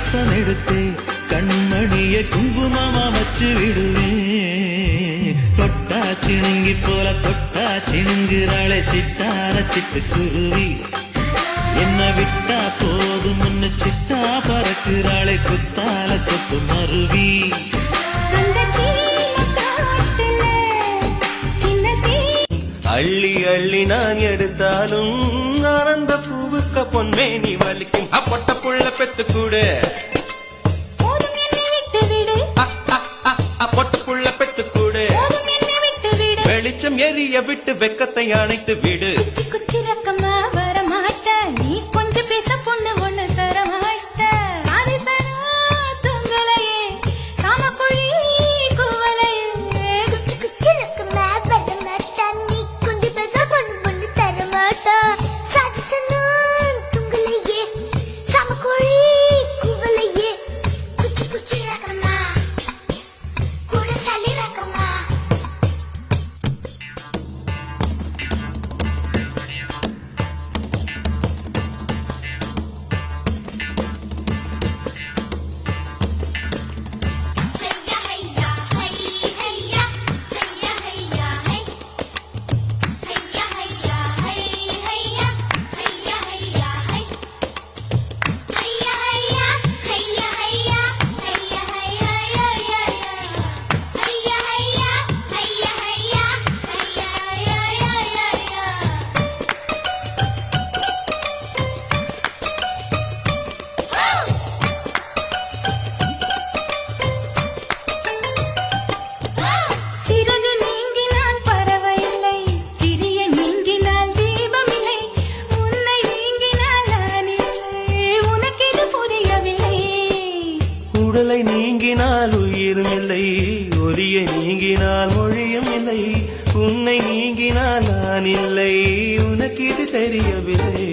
கற்பம் எடுத்து கண்மணிய குங்குமமா வச்சு விடுவேன். தொட்டா சிணுங்கி போல தொட்டா சிணுங்குறாளே சித்தார சிட்டுக்குருவி. என்ன விட்டா போதும் முன்னு சித்தா பறக்குறாளே குத்தால தொட்டு மருவி. அள்ளி அள்ளி நான் எடுத்தாலும் ஆனந்த பூவுக்க பொன்மேனி வலிக்கும். பொட்ட புள்ள பெத்து கூடு பொட்ட புள்ள பெத்து கூடு. வெளிச்சம் எரிய விட்டு வெக்கத்தை அணைத்து விடு. உடலை நீங்கினால் உயிரும் இல்லை, ஒலியை நீங்கினால் மொழியும் இல்லை. உன்னை நீங்கினால் நான் இல்லை, உனக்கு இது தெரியவில்லை.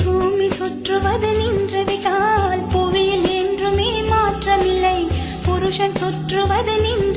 பூமி சுற்றுவது நின்றுவிட்டால் புவியில் என்றுமே மாற்றமில்லை. புருஷன் சுற்றுவது நின்று